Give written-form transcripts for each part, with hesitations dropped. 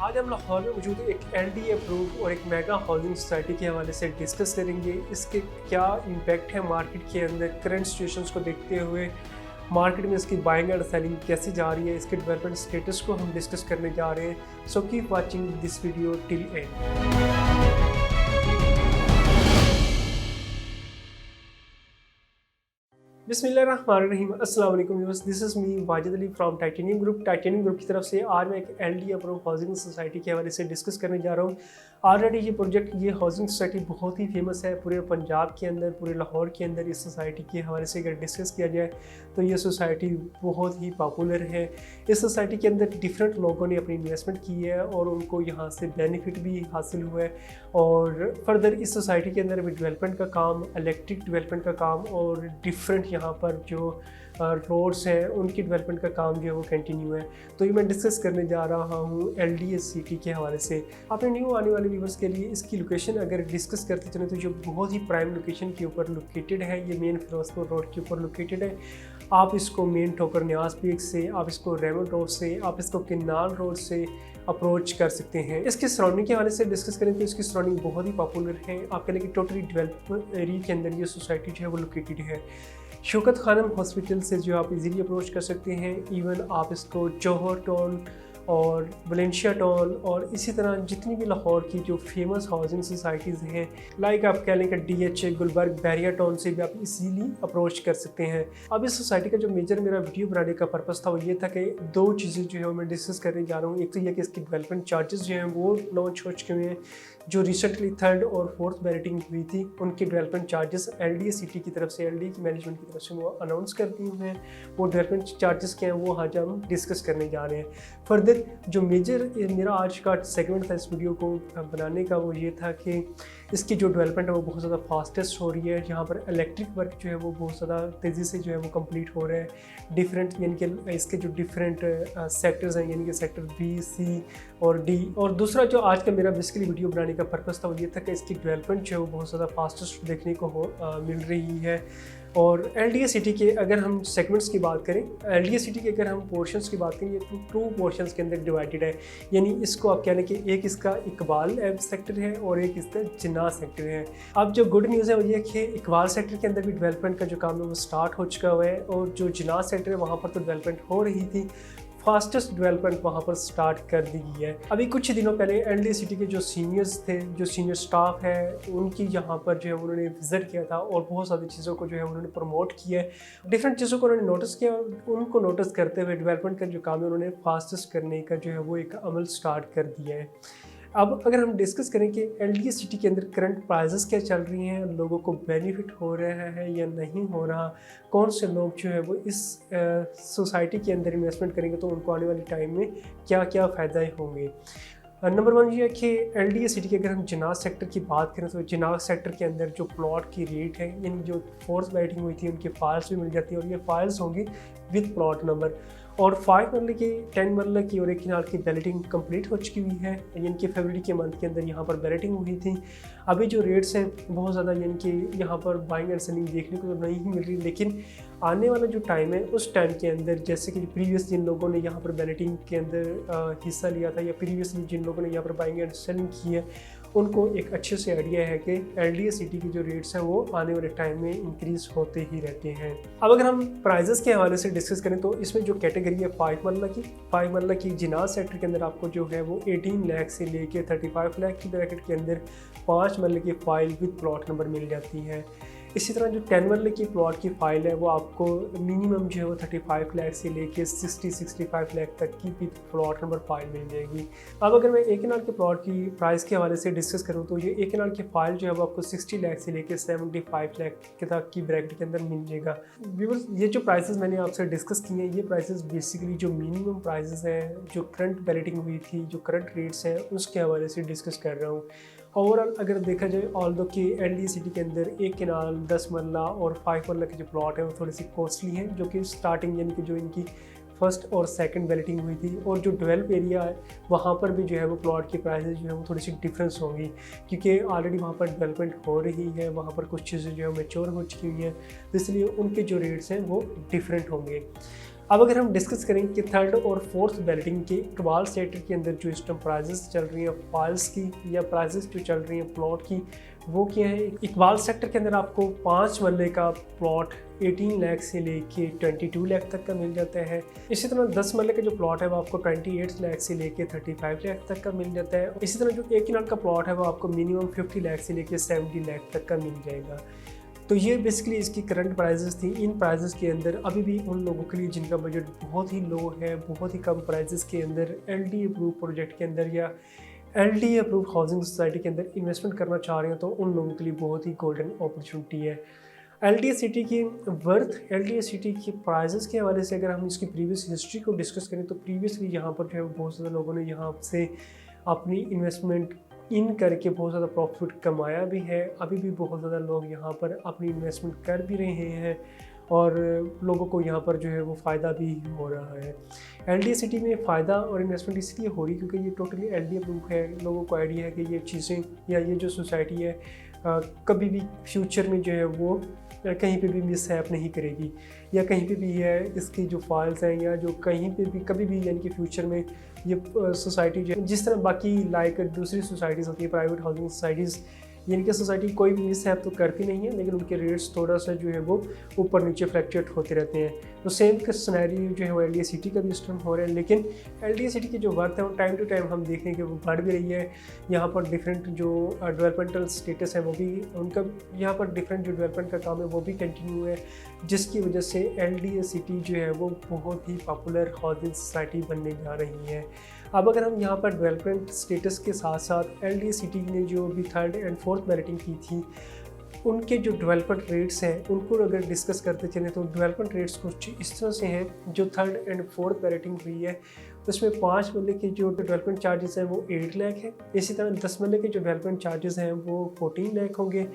आज हम लाहौर में मौजूद एक LD अप्रूव और एक मेगा हाउसिंग सोसाइटी के हवाले से डिस्कस करेंगे। इसके क्या इम्पैक्ट है मार्केट के अंदर, करंट सिचुएशंस को देखते हुए मार्केट में इसकी बाइंग एंड सेलिंग कैसे जा रही है, इसके डेवलपमेंट स्टेटस को हम डिस्कस करने जा रहे हैं। So keep watching this video till and. बिस्मिल्लाहिर्रहमानिर्रहीम, अस्सलाम वालेकुम viewers, this is me Wajid Ali from titanium group. Titanium group की तरफ से आज मैं एक LD अप्रूव हाउसिंग सोसाइटी के हवाले से डिस्कस करने जा रहा हूँ। ऑलरेडी ये हाउसिंग सोसाइटी बहुत ही फेमस है पूरे पंजाब के अंदर, पूरे लाहौर के अंदर। इस सोसाइटी के हवाले से अगर डिस्कस किया जाए तो ये सोसाइटी बहुत ही पॉपुलर है। इस सोसाइटी के अंदर डिफरेंट लोगों ने अपनी इन्वेस्टमेंट की है और उनको यहाँ से बेनिफिट भी हासिल हुआ है। और फर्दर इस सोसाइटी के अंदर भी डेवलपमेंट का काम, इलेक्ट्रिक डेवलपमेंट का काम और डिफरेंट यहाँ पर जो रोड्स हैं उनकी डेवलपमेंट का काम जो है वो कंटिन्यू है। तो ये मैं डिस्कस करने जा रहा हूँ LD सिटी के हवाले से। अपने न्यू आने वाले व्यूवर्स के लिए इसकी लोकेशन अगर डिस्कस करते चलें तो जो बहुत ही प्राइम लोकेशन के ऊपर लोकेटेड है, ये मेन फिरोजपुर रोड के ऊपर लोकेटेड है। आप इसको मेन ठोकर न्याज पीक से, आप इसको रेमंड रोड से, आप इसको किन्नाल रोड से अप्रोच कर सकते हैं। इसके सराउंडिंग के हवाले से डिस्कस करें तो इसकी सराउंडिंग बहुत ही पॉपुलर है। आप कह लें कि टोटली डेवलप एरिया के अंदर ये सोसाइटी जो है वो लोकेटेड है। शौकत खानम हॉस्पिटल से जो आप इजीली अप्रोच कर सकते हैं। इवन आप इसको जौहर टाउन और वलेंशिया टाउन और इसी तरह जितनी भी लाहौर की जो फेमस हाउसिंग सोसाइटीज़ हैं, लाइक आप कह लें कि DH गुलबर्ग बैरिया टाउन से भी आप इजीली अप्रोच कर सकते हैं। अब इस सोसाइटी का जो मेजर मेरा वीडियो बनाने का पर्पस था वो ये था कि दो चीज़ें जो है मैं डिस्कस करने जा रहा हूँ। एक तो ये कि इसकी डेवलपमेंट चार्जेस जो हैं वो लॉन्च हो चुके हैं। जो रिसेंटली 3rd और 4th बैरिटिंग हुई थी उनके डेवलपमेंट चार्जेस LD सिटी की तरफ से, LD की मैनेजमेंट की तरफ से वो अनाउंस कर दिए हुए हैं। वो डेवलपमेंट चार्जेस क्या हैं वो आज हम डिस्कस करने जा रहे हैं। फर्दर जो मेजर मेरा आज का सेगमेंट था इस वीडियो को बनाने का वो ये था कि इसकी जो डेवलपमेंट है वो बहुत ज़्यादा फास्टेस्ट हो रही है। यहाँ पर इलेक्ट्रिक वर्क जो है वो बहुत ज़्यादा तेज़ी से जो है वो कंप्लीट हो रहा है। डिफरेंट यानी कि इसके जो डिफरेंट सेक्टर्स हैं, यानी कि सेक्टर B, C और D। और दूसरा जो आज का मेरा बेसिकली वीडियो बनाने का पर्पस था वो ये था कि इसकी डेवलपमेंट जो है वो बहुत ज़्यादा फास्टेस्ट देखने को मिल रही है। और LD सिटी के अगर हम सेगमेंट्स की बात करें, LD सिटी के अगर हम पोर्शंस की बात करें, ये टू पोर्शंस के अंदर डिवाइडेड है। यानी इसको आप कह लें कि एक इसका इकबाल सेक्टर है और एक इसका जिन्ना सेक्टर है। अब जो गुड न्यूज़ है वो ये कि इकबाल सेक्टर के अंदर भी डेवलपमेंट का जो काम है वो स्टार्ट हो चुका हुआ है और जो जिन्ना सेक्टर है वहाँ पर तो डेवलपमेंट हो रही थी, फास्टेस्ट डेवलपमेंट वहाँ पर स्टार्ट कर दी गई है। अभी कुछ दिनों पहले LD सिटी के जो सीनियर्स थे, जो सीनियर स्टाफ है, उनकी यहाँ पर जो है उन्होंने विज़िट किया था और बहुत सारी चीज़ों को जो है उन्होंने प्रमोट किया है। डिफरेंट चीज़ों को उन्होंने नोटिस किया और उनको नोटिस करते हुए डेवलपमेंट का जो काम है उन्होंने फास्टेस्ट करने का जो है वो एक अमल स्टार्ट कर दिया है। अब अगर हम डिस्कस करें कि LD सिटी के अंदर करंट प्राइसेस क्या चल रही हैं, लोगों को बेनिफिट हो रहा है या नहीं हो रहा, कौन से लोग जो है वो इस सोसाइटी के अंदर इन्वेस्टमेंट करेंगे तो उनको आने वाले टाइम में क्या क्या फ़ायदे होंगे। नंबर 1 ये है कि LD सिटी के अगर हम जिनाज सेक्टर की बात करें तो जिनाज सेक्टर के अंदर जो प्लॉट की रेट है, यानी जो 4th बैटिंग हुई थी उनकी फाइल्स भी मिल जाती है और ये फाइल्स होंगी विद प्लॉट नंबर। और 5 मरले की, 10 मरले की और 1 कनाल की बैलेटिंग कंप्लीट हो चुकी हुई है। यानी कि फरवरी के मंथ के अंदर यहाँ पर बैलेटिंग हुई थी। अभी जो रेट्स हैं बहुत ज़्यादा यानी कि यहाँ पर बाइंग एंड सेलिंग देखने को तो नहीं ही मिल रही, लेकिन आने वाला जो टाइम है उस टाइम के अंदर जैसे कि प्रीवियस जिन लोगों ने यहाँ पर बैलेटिंग के अंदर हिस्सा लिया था या प्रीवियसली जिन लोगों ने यहाँ पर बाइंग एंड सेलिंग की है उनको एक अच्छे से आइडिया है कि LD सिटी की जो रेट्स हैं वो आने वाले टाइम में इंक्रीज़ होते ही रहते हैं। अब अगर हम प्राइजेस के हवाले से डिस्कस करें तो इसमें जो कैटेगरी है 5 मरला की जिनाज सेक्टर के अंदर आपको जो है वो 18 लाख से लेके 35 लाख की ब्रैकेट के अंदर 5 मरले की फ़ाइल विद प्लॉट नंबर मिल जाती है। इसी तरह जो 10 मरले की प्लॉट की फ़ाइल है वो आपको मिनिमम जो है वो 35 लाख से लेके 60-65 लाख तक की विद प्लॉट नंबर फ़ाइल मिल जाएगी। अब अगर मैं 1 कनाल के प्लॉट की प्राइस के हवाले से डिस्कस करूँ तो ये 1 कनाल की फ़ाइल जो है वो आपको 60 लाख से लेके 75 लाख के तक की ब्रैकेट के अंदर मिल जाएगा। व्यूअर्स, ये जो प्राइसेस मैंने आपसे डिस्कस किए हैं ये प्राइसेस बेसिकली जो मिनिमम प्राइसेस हैं, जो करंट बैलेटिंग हुई थी, जो करंट रेट्स हैं उसके हवाले से डिस्कस कर रहा हूँ। ओवरऑल अगर देखा जाए ऑल्दो कि LD सिटी के अंदर 1 कनाल, 10 मरला और 5 मरला के जो प्लॉट है वो थोड़ी सी कॉस्टली हैं, जो कि स्टार्टिंग यानी कि जो इनकी फर्स्ट और सेकंड बैलेटिंग हुई थी और जो डेवलप एरिया है वहाँ पर भी जो है वो प्लॉट की प्राइसेस जो है वो थोड़ी सी डिफरेंस होंगी, क्योंकि ऑलरेडी वहाँ पर डेवलपमेंट हो रही है, वहाँ पर कुछ चीज़ें जो है मैच्योर हो चुकी हुई हैं, तो इसलिए उनके जो रेट्स हैं वो डिफरेंट होंगे। अब अगर हम डिस्कस करें कि थर्ड और फोर्थ बैलेटिंग के इकबाल सेक्टर के अंदर जो इस टाइम प्राइजेस चल रही हैं फाइल्स की या प्राइजेस जो चल रही हैं प्लॉट की, वो क्या है। इकबाल सेक्टर के अंदर आपको 5 मरले का प्लॉट 18 लाख से लेके 22 लाख तक का मिल जाता है। इसी तरह 10 मरले का जो प्लॉट है वो आपको 28 लाख से लेके 35 लाख तक का मिल जाता है। इसी तरह जो 1 कनाल का प्लॉट है वो आपको मिनिमम 50 लाख से लेके 70 लाख तक का मिल जाएगा। तो ये बेसिकली इसकी करंट प्राइजेस थी। इन प्राइजेस के अंदर अभी भी उन लोगों के लिए जिनका बजट बहुत ही लो है, बहुत ही कम प्राइजेस के अंदर LD अप्रूव प्रोजेक्ट के अंदर या LD अप्रूव हाउसिंग सोसाइटी के अंदर इन्वेस्टमेंट करना चाह रहे हैं, तो उन लोगों के लिए बहुत ही गोल्डन अपॉर्चुनिटी है। LDA सिटी की वर्थ, LDA सिटी की प्राइजेस के हवाले से अगर हम इसकी प्रीवियस हिस्ट्री को डिस्कस करें तो प्रीवियसली यहाँ पर जो है बहुत ज़्यादा लोगों ने यहाँ से अपनी इन्वेस्टमेंट इन करके बहुत ज़्यादा प्रॉफिट कमाया भी है। अभी भी बहुत ज़्यादा लोग यहाँ पर अपनी इन्वेस्टमेंट कर भी रहे हैं और लोगों को यहाँ पर जो है वो फ़ायदा भी हो रहा है। LDA सिटी में फ़ायदा और इन्वेस्टमेंट इसलिए हो रही क्योंकि ये टोटली LDA अप्रूव है। लोगों को आइडिया है कि ये चीज़ें या ये जो सोसाइटी है कभी भी फ्यूचर में जो है वो कहीं पे भी मिसहैप नहीं करेगी, या कहीं पे भी है इसकी जो फाइल्स हैं या जो कहीं पे भी कभी भी यानी कि फ्यूचर में ये सोसाइटी जो है जिस तरह बाकी लाइक दूसरी सोसाइटीज़ होती है प्राइवेट हाउसिंग सोसाइटीज़, यानी कि सोसाइटी कोई भी मिसहैप तो करती नहीं है लेकिन उनके रेट्स थोड़ा सा जो है वो ऊपर नीचे फ्लैक्चुएट होते रहते हैं। तो सेम का सिनेरियो जो है वो LDA सिटी का भी इस टाइम हो रहा है। लेकिन LDA सिटी की जो वर्थ है वो टाइम टू टाइम हम देख रहे हैं कि वो बढ़ भी रही है। यहाँ पर डिफरेंट जो डेवलपमेंटल स्टेटस है वो भी उनका, यहाँ पर डिफरेंट जो डेवलपमेंट का काम है वो भी कंटिन्यू है, जिसकी वजह से LDA सिटी जो है वो बहुत ही पॉपुलर हाउसिंग सोसाइटी बनने जा रही है। अब अगर हम यहाँ पर डेवलपमेंट स्टेटस के साथ साथ LDA सिटी ने जो भी थर्ड एंड फोर्थ बैलेटिंग की थी उनके जो डेवलपमेंट रेट्स हैं उनको अगर डिस्कस करते चलें तो डेवलपमेंट रेट्स कुछ इस तरह से हैं। जो थर्ड एंड फोर्थ बैलेटिंग हुई है उसमें 5 मरले के जो डेवलपमेंट चार्जेस हैं वो 8 लाख है। इसी तरह 10 मरले के जो डेवलपमेंट चार्जेस हैं वो 14 लाख होंगे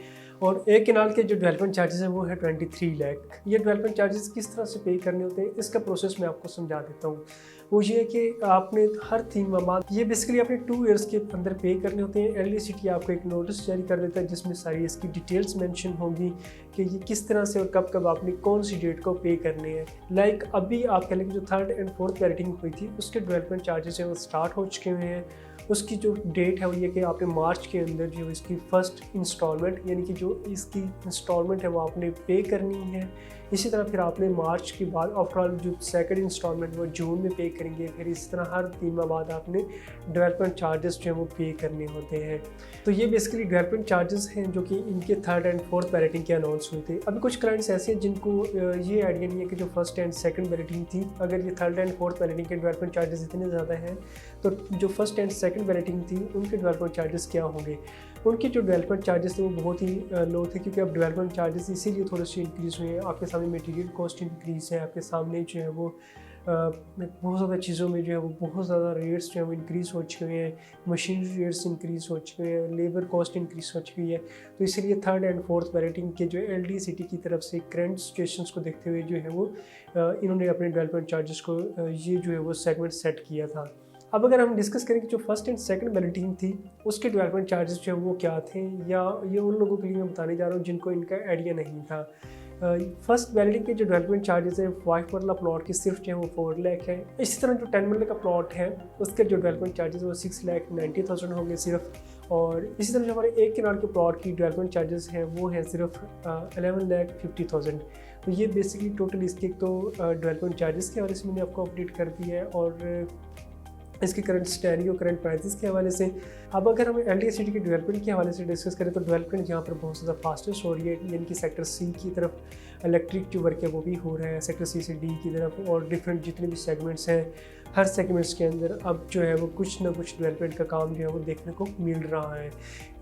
और 1 कनाल के जो डेवलपमेंट चार्जेस हैं वो है 23 लाख। ये डेवलपमेंट चार्जेस किस तरह से पे करने होते हैं इसका प्रोसेस मैं आपको समझा देता हूँ। वो ये है कि आपने हर 3 माह बाद ये बेसिकली आपने 2 ईयर्स के अंदर पे करने होते हैं। LDA सिटी आपको एक नोटिस जारी कर देता है जिसमें सारी इसकी डिटेल्स मेंशन होंगी कि ये किस तरह से और कब कब आपने कौन सी डेट को पे करने हैं। लाइक अभी आप कह लें कि जो थर्ड एंड फोर्थ बैलेटिंग हुई थी उसके डेवलपमेंट चार्जेस हैं वो स्टार्ट हो चुके हुए हैं। उसकी जो डेट है वो ये कि आपने मार्च के अंदर जो इसकी फ़र्स्ट इंस्टॉलमेंट यानी कि जो इसकी इंस्टॉलमेंट है वो आपने पे करनी है। इसी तरह फिर आपने मार्च के बाद आफ्टर ऑल जो सेकंड इंस्टॉलमेंट वो जून में पे करेंगे। फिर इसी तरह हर 3 माह बाद आपने डेवलपमेंट चार्जेस जो है वो पे करने होते हैं। तो ये बेसिकली डेवलपमेंट चार्जेस हैं जो कि इनके थर्ड एंड फोर्थ बैलेटिंग के अनाउंस हुए थे। अभी कुछ क्लाइंट्स ऐसे हैं जिनको ये आइडिया नहीं है कि जो फर्स्ट एंड सेकंड बैलेटिंग थी अगर ये थर्ड एंड फोर्थ बैलेटिंग के डेवलपमेंट चार्जेस इतने ज़्यादा हैं तो जो फर्स्ट एंड सेकंड बैलेटिंग थी उनके डेवलपमेंट चार्जेस क्या होंगे। उनके जो डेवलपमेंट चार्जेस थे वो बहुत ही लो थे क्योंकि अब डेवलपमेंट चार्जेस इसीलिए थोड़े से इंक्रीज़ हुए हैं। आपके सामने मटेरियल कॉस्ट इंक्रीज़ है, आपके सामने जो है वो बहुत ज़्यादा चीज़ों में जो है वो बहुत ज़्यादा रेट्स जो है वो इंक्रीज़ हो चुके हैं, मशीनरी रेट्स इंक्रीज़ हो चुके हैं, लेबर कॉस्ट इंक्रीज़ हो चुकी है। तो इसीलिए थर्ड एंड फोर्थ बैलेटिंग के जो LDA सिटी की तरफ से करंट सिचुएशंस को देखते हुए जो है वो इन्होंने अपने डेवलपमेंट चार्जेस को ये जो है वो सेगमेंट सेट किया था। अब अगर हम डिस्कस करें कि जो फर्स्ट एंड सेकंड बैलेटिंग थी उसके डेवलपमेंट चार्जेस जो है वो क्या थे, या ये उन लोगों के लिए मैं बताने जा रहा हूँ जिनको इनका आइडिया नहीं था। फर्स्ट बैलेटिंग के जो डेवलपमेंट चार्जेस है 5 मरला प्लॉट की सिर्फ जो है वो 4 लाख है। इसी तरह जो 10 मरले का प्लॉट है उसके जो डेवलपमेंट चार्जेस वो 6,90,000 होंगे सिर्फ। और इसी तरह जो हमारे 1 कनाल के प्लॉट की डेवलपमेंट चार्जेस हैं वो है सिर्फ 11,50,000। तो ये बेसिकली टोटल इसके तो डेवलपमेंट चार्जेस के हवाले से मैंने आपको अपडेट कर दिया है और इसके करंट स्टैरियो करंट प्राइसेस के हवाले से। अब अगर हम LDA सिटी के डेवलपमेंट के हवाले से डिस्कस करें तो डेवलपमेंट यहाँ पर बहुत ज़्यादा फास्टेस्ट हो रही है, यानी कि सेक्टर C की तरफ इलेक्ट्रिक जो वर्क है वो भी हो रहा है सेक्टर C से D की तरफ, और डिफरेंट जितने भी सेगमेंट्स हैं हर सेगमेंट्स के अंदर अब जो है वो कुछ ना कुछ डेवलपमेंट का काम जो है वो देखने को मिल रहा है।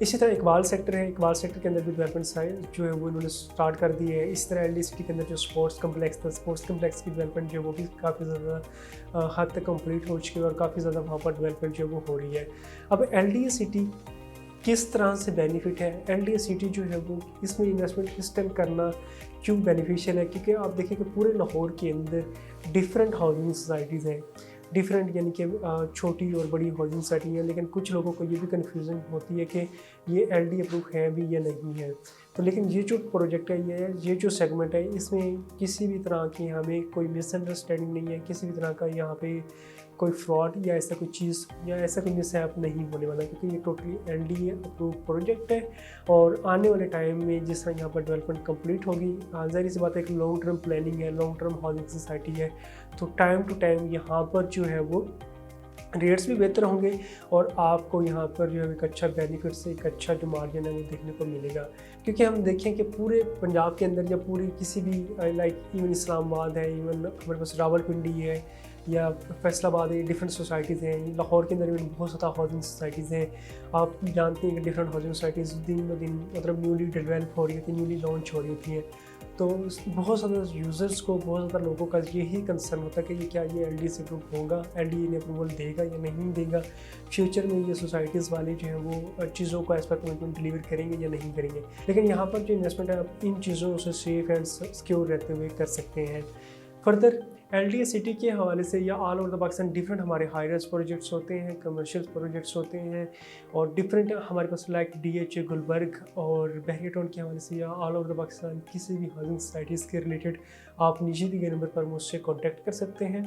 इसी तरह इकबाल सेक्टर है, इकबाल सेक्टर के अंदर भी डेवलपमेंट साइड जो है वो इन्होंने स्टार्ट कर दी है। इसी तरह LDA सिटी के अंदर जो स्पोर्ट्स कम्प्लेक्स था, स्पोर्ट्स कम्प्लेक्स की डेवलपमेंट जो है वो भी काफ़ी ज़्यादा हद तक कंप्लीट हो चुकी है और काफ़ी ज़्यादा वहाँ पर डेवलपमेंट जो है वो हो रही है। अब LDA सिटी किस तरह से बेनिफिट है, LDA सिटी जो है वो इसमें इन्वेस्टमेंट इस टाइम करना क्यों बेनिफिशियल है, क्योंकि आप देखिए कि पूरे लाहौर के अंदर डिफरेंट हाउसिंग सोसाइटीज़ हैं। डिफरेंट यानी कि छोटी और बड़ी हाउसिंग सोसाइटी हैं, लेकिन कुछ लोगों को ये भी कन्फ्यूज़न होती है कि ये LD अप्रूव है भी या नहीं है। तो लेकिन ये जो प्रोजेक्ट है, ये जो सेगमेंट है, इसमें किसी भी तरह की हमें कोई मिसअंडरस्टैंडिंग नहीं है, किसी भी तरह का यहाँ पे कोई फ्रॉड या ऐसा कोई चीज़ या ऐसा कोई मिसहैप नहीं होने वाला, क्योंकि ये टोटली LD अप्रूव प्रोजेक्ट है। और आने वाले टाइम में जिस तरह यहाँ पर डेवलपमेंट कंप्लीट होगी, ज़ाहिर सी बात है, एक लॉन्ग टर्म प्लानिंग है, लॉन्ग टर्म हाउसिंग सोसाइटी है, तो टाइम टू टाइम यहाँ पर जो है वो रेट्स भी बेहतर होंगे और आपको यहाँ पर जो है एक अच्छा बेनिफिट्स, एक अच्छा जो मार्जिन है वो देखने को मिलेगा। क्योंकि हम देखें कि पूरे पंजाब के अंदर या पूरी किसी भी लाइक इवन इस्लामाबाद है, इवन हमारे पास रावलपिंडी है या फैसलाबाद है, डिफरेंट सोसाइटीज़ हैं। लाहौर के अंदर भी बहुत ज़्यादा हाउसिंग सोसाइटीज़ हैं। आप जानते हैं कि डिफरेंट हाउसिंग सोसाइटीज़ दिन ब दिन मतलब न्यूली डेवलप हो रही होती हैं, न्यूली लॉन्च हो रही होती हैं। तो बहुत ज़्यादा यूज़र्स को, बहुत ज़्यादा लोगों का यही कंसर्न होता है कि ये क्या ये LD से अप्रूव होगा, LD इन्हें अप्रूवल देगा या नहीं देगा, फ्यूचर में ये सोसाइटीज़ वाले जो हैं वो चीज़ों को एज पर कमिटमेंट डिलीवर करेंगे या नहीं करेंगे। लेकिन यहाँ पर जो इन्वेस्टमेंट है, आप इन चीज़ों से सेफ एंड सिक्योर रहते हुए कर सकते हैं। फर्दर LD सिटी के हवाले से या all over the Pakistan different हमारे हाईराइज प्रोजेक्ट्स होते हैं, कमर्शियल प्रोजेक्ट्स होते हैं, और डिफरेंट हमारे पास लाइक DH गुलबर्ग और बहरिया टाउन के हवाले से या ऑल ओवर द पाकिस्तान किसी भी हाउसिंग सोसाइटीज़ के रिलेटेड आप नीचे दिए नंबर पर मुझसे कॉन्टैक्ट कर सकते हैं।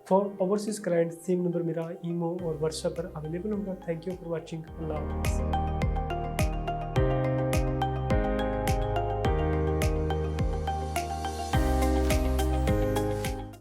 For overseas client same number मेरा ईमो और व्हाट्सएप पर अवेलेबल होगा। Thank you for watching. अल्लाह हाफ़िज़।